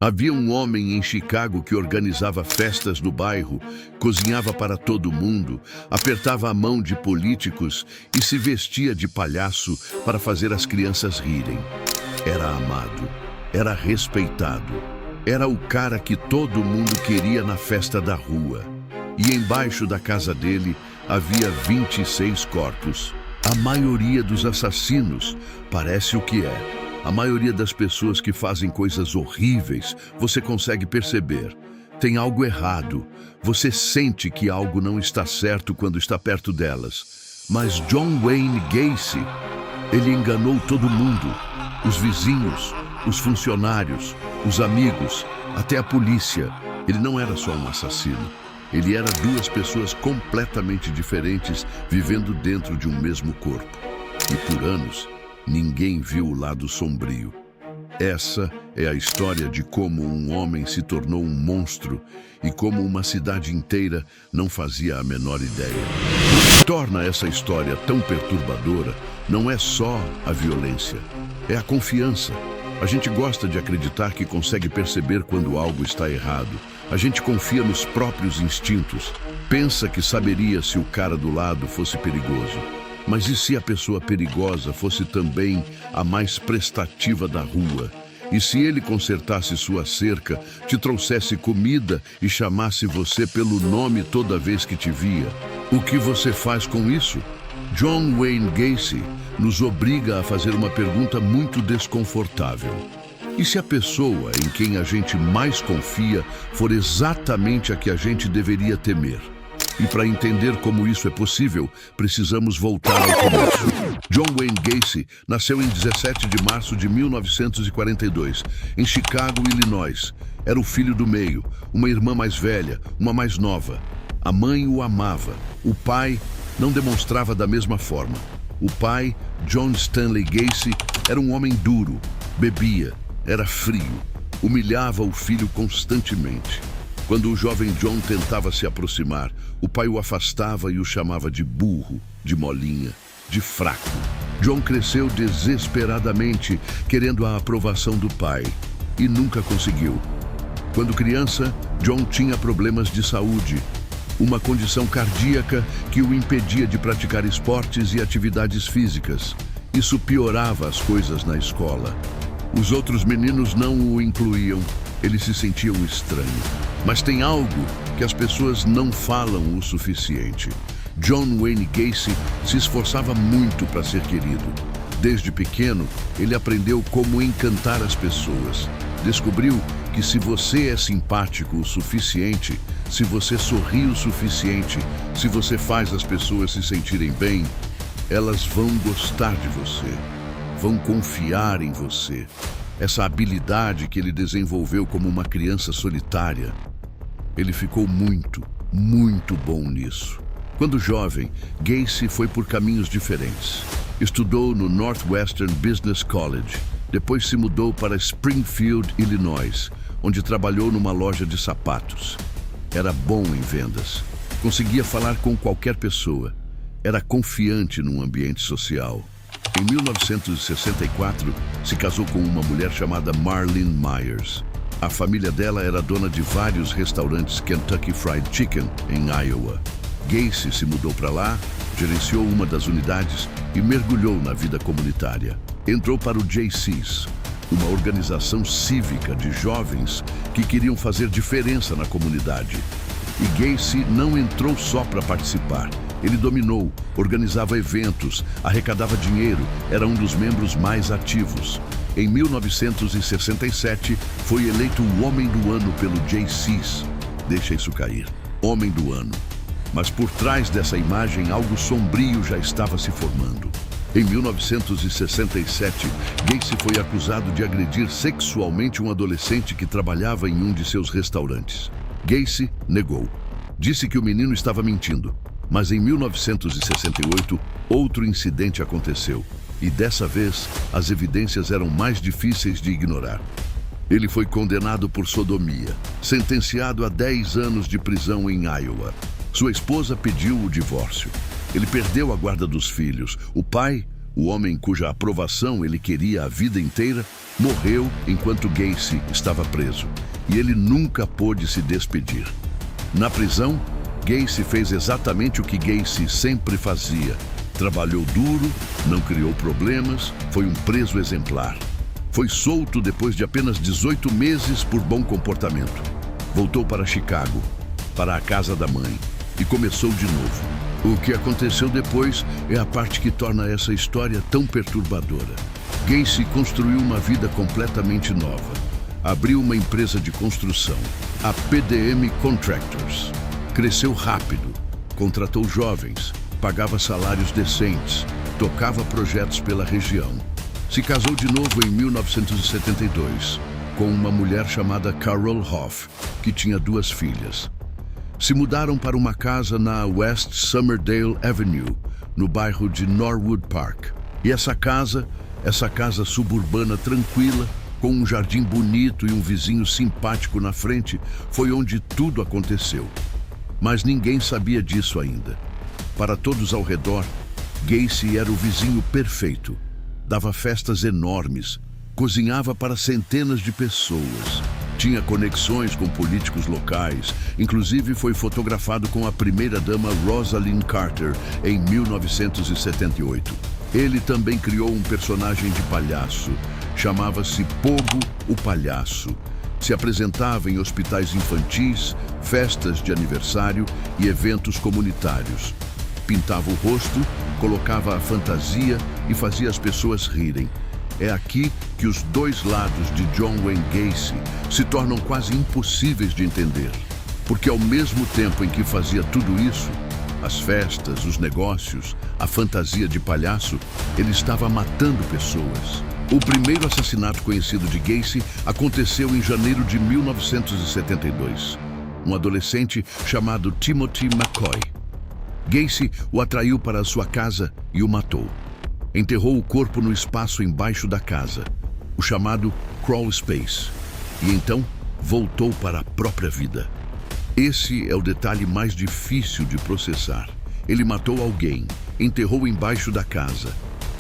Havia um homem em Chicago que organizava festas no bairro, cozinhava para todo mundo, apertava a mão de políticos e se vestia de palhaço para fazer as crianças rirem. Era amado, era respeitado, era o cara que todo mundo queria na festa da rua. E embaixo da casa dele havia 26 corpos. A maioria dos assassinos parece o que é. A maioria das pessoas que fazem coisas horríveis, você consegue perceber. Tem algo errado. Você sente que algo não está certo quando está perto delas. Mas John Wayne Gacy, ele enganou todo mundo. Os vizinhos, os funcionários, os amigos, até a polícia. Ele não era só um assassino. Ele era duas pessoas completamente diferentes vivendo dentro de um mesmo corpo. E por anos, ninguém viu o lado sombrio. Essa é a história de como um homem se tornou um monstro e como uma cidade inteira não fazia a menor ideia. O que torna essa história tão perturbadora não é só a violência, é a confiança. A gente gosta de acreditar que consegue perceber quando algo está errado. A gente confia nos próprios instintos. Pensa que saberia se o cara do lado fosse perigoso. Mas e se a pessoa perigosa fosse também a mais prestativa da rua? E se ele consertasse sua cerca, te trouxesse comida e chamasse você pelo nome toda vez que te via? O que você faz com isso? John Wayne Gacy nos obriga a fazer uma pergunta muito desconfortável. E se a pessoa em quem a gente mais confia for exatamente a que a gente deveria temer? E para entender como isso é possível, precisamos voltar ao começo. John Wayne Gacy nasceu em 17 de março de 1942, em Chicago, Illinois. Era o filho do meio, uma irmã mais velha, uma mais nova. A mãe o amava. O pai não demonstrava da mesma forma. O pai, John Stanley Gacy, era um homem duro, bebia, era frio, humilhava o filho constantemente. Quando o jovem John tentava se aproximar, o pai o afastava e o chamava de burro, de molinha, de fraco. John cresceu desesperadamente, querendo a aprovação do pai, e nunca conseguiu. Quando criança, John tinha problemas de saúde, uma condição cardíaca que o impedia de praticar esportes e atividades físicas. Isso piorava as coisas na escola. Os outros meninos não o incluíam, eles se sentiam estranhos. Mas tem algo que as pessoas não falam o suficiente. John Wayne Gacy se esforçava muito para ser querido. Desde pequeno, ele aprendeu como encantar as pessoas. Descobriu que se você é simpático o suficiente, se você sorri o suficiente, se você faz as pessoas se sentirem bem, elas vão gostar de você, vão confiar em você. Essa habilidade que ele desenvolveu como uma criança solitária, ele ficou muito bom nisso. Quando jovem, Gacy foi por caminhos diferentes. Estudou no Northwestern Business College, depois se mudou para Springfield, Illinois, onde trabalhou numa loja de sapatos. Era bom em vendas, conseguia falar com qualquer pessoa, era confiante num ambiente social. Em 1964, se casou com uma mulher chamada Marlene Myers. A família dela era dona de vários restaurantes Kentucky Fried Chicken, em Iowa. Gacy se mudou para lá, gerenciou uma das unidades e mergulhou na vida comunitária. Entrou para o JC's, uma organização cívica de jovens que queriam fazer diferença na comunidade. E Gacy não entrou só para participar. Ele dominou, organizava eventos, arrecadava dinheiro, era um dos membros mais ativos. Em 1967, foi eleito o Homem do Ano pelo JC's. Deixa isso cair. Homem do Ano. Mas por trás dessa imagem, algo sombrio já estava se formando. Em 1967, Gacy foi acusado de agredir sexualmente um adolescente que trabalhava em um de seus restaurantes. Gacy negou. Disse que o menino estava mentindo. Mas em 1968, outro incidente aconteceu. E dessa vez, as evidências eram mais difíceis de ignorar. Ele foi condenado por sodomia, sentenciado a 10 anos de prisão em Iowa. Sua esposa pediu o divórcio. Ele perdeu a guarda dos filhos. O pai o homem cuja aprovação ele queria a vida inteira, morreu enquanto Gacy estava preso, e ele nunca pôde se despedir. Na prisão, Gacy fez exatamente o que Gacy sempre fazia. Trabalhou duro, não criou problemas, foi um preso exemplar. Foi solto depois de apenas 18 meses por bom comportamento. Voltou para Chicago, para a casa da mãe, e começou de novo. O que aconteceu depois é a parte que torna essa história tão perturbadora. Gacy construiu uma vida completamente nova. Abriu uma empresa de construção, a PDM Contractors. Cresceu rápido, contratou jovens, pagava salários decentes, tocava projetos pela região. Se casou de novo em 1972, com uma mulher chamada Carol Hoff, que tinha 2 filhas. Se mudaram para uma casa na West Somerdale Avenue, no bairro de Norwood Park. E essa casa suburbana tranquila, com um jardim bonito e um vizinho simpático na frente, foi onde tudo aconteceu. Mas ninguém sabia disso ainda. Para todos ao redor, Gacy era o vizinho perfeito. Dava festas enormes, cozinhava para centenas de pessoas, tinha conexões com políticos locais, inclusive foi fotografado com a primeira-dama Rosalynn Carter em 1978. Ele também criou um personagem de palhaço, chamava-se Pogo o Palhaço. Se apresentava em hospitais infantis, festas de aniversário e eventos comunitários. Pintava o rosto, colocava a fantasia e fazia as pessoas rirem. É aqui que os 2 lados de John Wayne Gacy se tornam quase impossíveis de entender. Porque ao mesmo tempo em que fazia tudo isso, as festas, os negócios, a fantasia de palhaço, ele estava matando pessoas. O primeiro assassinato conhecido de Gacy aconteceu em janeiro de 1972. Um adolescente chamado Timothy McCoy. Gacy o atraiu para a sua casa e o matou. Enterrou o corpo no espaço embaixo da casa, o chamado crawl space, e então voltou para a própria vida. Esse é o detalhe mais difícil de processar. Ele matou alguém, enterrou embaixo da casa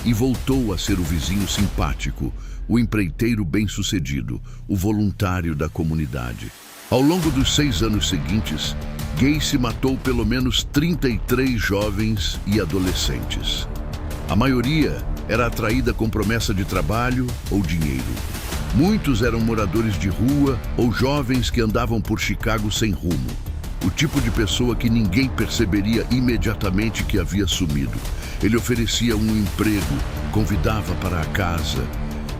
e voltou a ser o vizinho simpático, o empreiteiro bem-sucedido, o voluntário da comunidade. Ao longo dos 6 anos seguintes, Gacy matou pelo menos 33 jovens e adolescentes. A maioria era atraída com promessa de trabalho ou dinheiro. Muitos eram moradores de rua ou jovens que andavam por Chicago sem rumo. O tipo de pessoa que ninguém perceberia imediatamente que havia sumido. Ele oferecia um emprego, convidava para a casa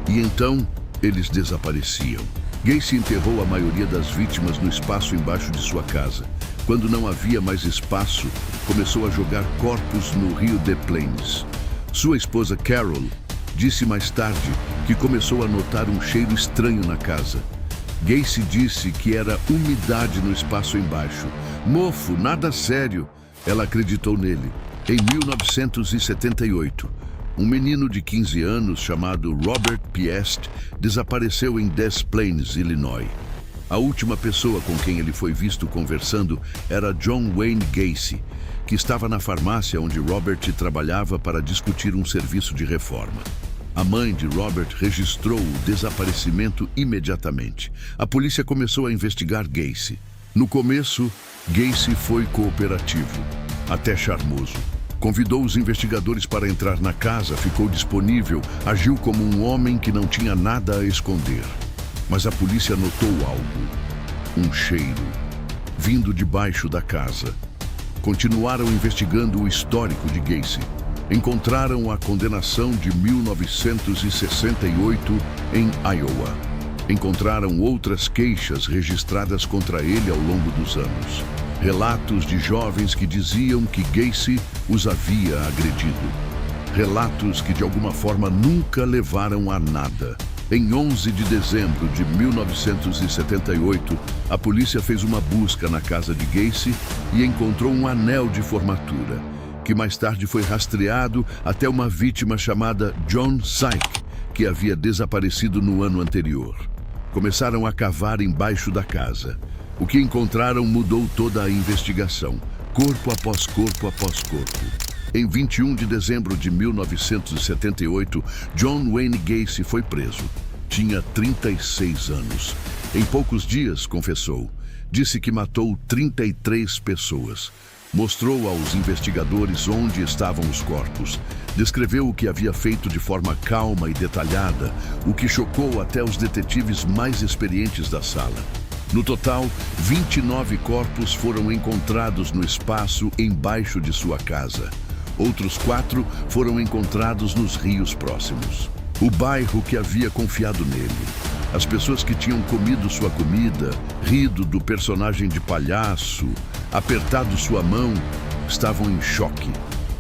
e então eles desapareciam. Gacy enterrou a maioria das vítimas no espaço embaixo de sua casa. Quando não havia mais espaço, começou a jogar corpos no rio Des Plaines. Sua esposa Carol disse mais tarde que começou a notar um cheiro estranho na casa. Gacy disse que era umidade no espaço embaixo. Mofo, nada sério. Ela acreditou nele. Em 1978, um menino de 15 anos chamado Robert Piest desapareceu em Des Plaines, Illinois. A última pessoa com quem ele foi visto conversando era John Wayne Gacy, que estava na farmácia onde Robert trabalhava para discutir um serviço de reforma. A mãe de Robert registrou o desaparecimento imediatamente. A polícia começou a investigar Gacy. No começo, Gacy foi cooperativo, até charmoso. Convidou os investigadores para entrar na casa, ficou disponível, agiu como um homem que não tinha nada a esconder. Mas a polícia notou algo, um cheiro, vindo debaixo da casa. Continuaram investigando o histórico de Gacy. Encontraram a condenação de 1968 em Iowa. Encontraram outras queixas registradas contra ele ao longo dos anos. Relatos de jovens que diziam que Gacy os havia agredido. Relatos que de alguma forma nunca levaram a nada. Em 11 de dezembro de 1978, a polícia fez uma busca na casa de Gacy e encontrou um anel de formatura, que mais tarde foi rastreado até uma vítima chamada John Syke, que havia desaparecido no ano anterior. Começaram a cavar embaixo da casa. O que encontraram mudou toda a investigação, corpo após corpo após corpo. Em 21 de dezembro de 1978, John Wayne Gacy foi preso. Tinha 36 anos. Em poucos dias, confessou, disse que matou 33 pessoas. Mostrou aos investigadores onde estavam os corpos. Descreveu o que havia feito de forma calma e detalhada, o que chocou até os detetives mais experientes da sala. No total, 29 corpos foram encontrados no espaço embaixo de sua casa. Outros 4 foram encontrados nos rios próximos. O bairro que havia confiado nele, as pessoas que tinham comido sua comida, rido do personagem de palhaço, apertado sua mão, estavam em choque.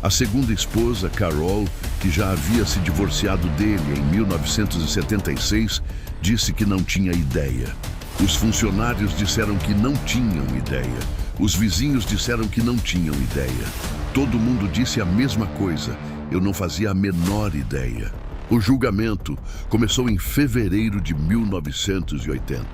A segunda esposa, Carol, que já havia se divorciado dele em 1976, disse que não tinha ideia. Os funcionários disseram que não tinham ideia. Os vizinhos disseram que não tinham ideia. Todo mundo disse a mesma coisa. Eu não fazia a menor ideia. O julgamento começou em fevereiro de 1980.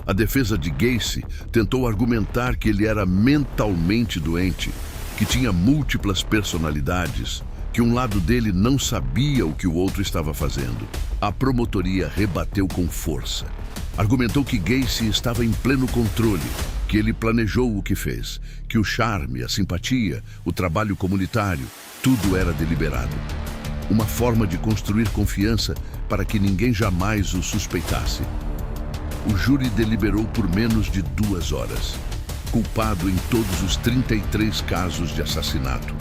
A defesa de Gacy tentou argumentar que ele era mentalmente doente, que tinha múltiplas personalidades, que um lado dele não sabia o que o outro estava fazendo. A promotoria rebateu com força. Argumentou que Gacy estava em pleno controle, que ele planejou o que fez, que o charme, a simpatia, o trabalho comunitário, tudo era deliberado. Uma forma de construir confiança para que ninguém jamais o suspeitasse. O júri deliberou por menos de 2 horas. Culpado em todos os 33 casos de assassinato.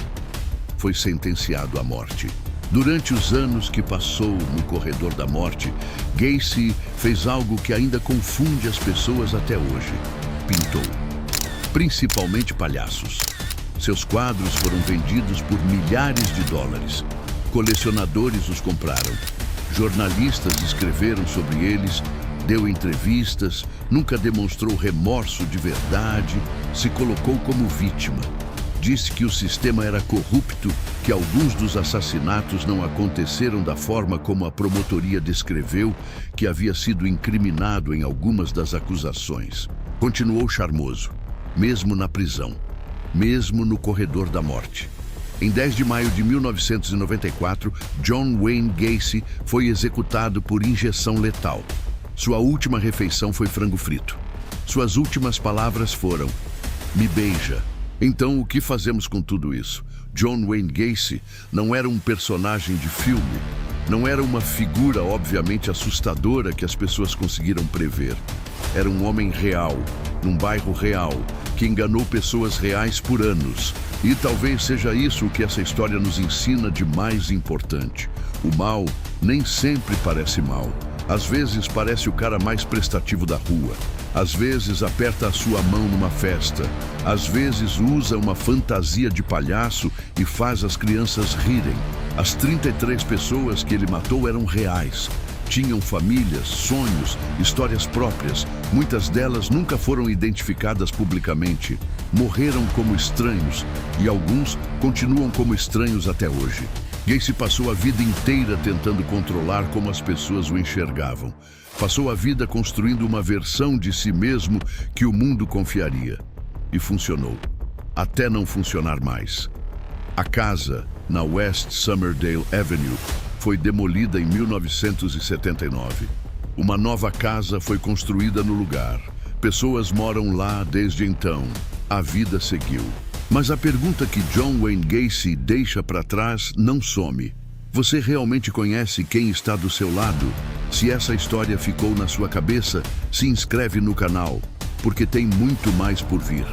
Foi sentenciado à morte. Durante os anos que passou no corredor da morte, Gacy fez algo que ainda confunde as pessoas até hoje. Pintou. Principalmente palhaços. Seus quadros foram vendidos por milhares de dólares. Colecionadores os compraram. Jornalistas escreveram sobre eles, deu entrevistas, nunca demonstrou remorso de verdade, se colocou como vítima. Disse que o sistema era corrupto, que alguns dos assassinatos não aconteceram da forma como a promotoria descreveu, que havia sido incriminado em algumas das acusações. Continuou charmoso, mesmo na prisão, mesmo no corredor da morte. Em 10 de maio de 1994, John Wayne Gacy foi executado por injeção letal. Sua última refeição foi frango frito. Suas últimas palavras foram: "Me beija." Então, o que fazemos com tudo isso? John Wayne Gacy não era um personagem de filme. Não era uma figura obviamente assustadora que as pessoas conseguiram prever. Era um homem real, num bairro real, que enganou pessoas reais por anos. E talvez seja isso o que essa história nos ensina de mais importante. O mal nem sempre parece mal. Às vezes parece o cara mais prestativo da rua. Às vezes aperta a sua mão numa festa. Às vezes usa uma fantasia de palhaço e faz as crianças rirem. As 33 pessoas que ele matou eram reais. Tinham famílias, sonhos, histórias próprias. Muitas delas nunca foram identificadas publicamente. Morreram como estranhos e alguns continuam como estranhos até hoje. Gacy passou a vida inteira tentando controlar como as pessoas o enxergavam. Passou a vida construindo uma versão de si mesmo que o mundo confiaria. E funcionou. Até não funcionar mais. A casa, na West Somerdale Avenue, foi demolida em 1979. Uma nova casa foi construída no lugar. Pessoas moram lá desde então. A vida seguiu. Mas a pergunta que John Wayne Gacy deixa para trás não some. Você realmente conhece quem está do seu lado? Se essa história ficou na sua cabeça, se inscreve no canal, porque tem muito mais por vir.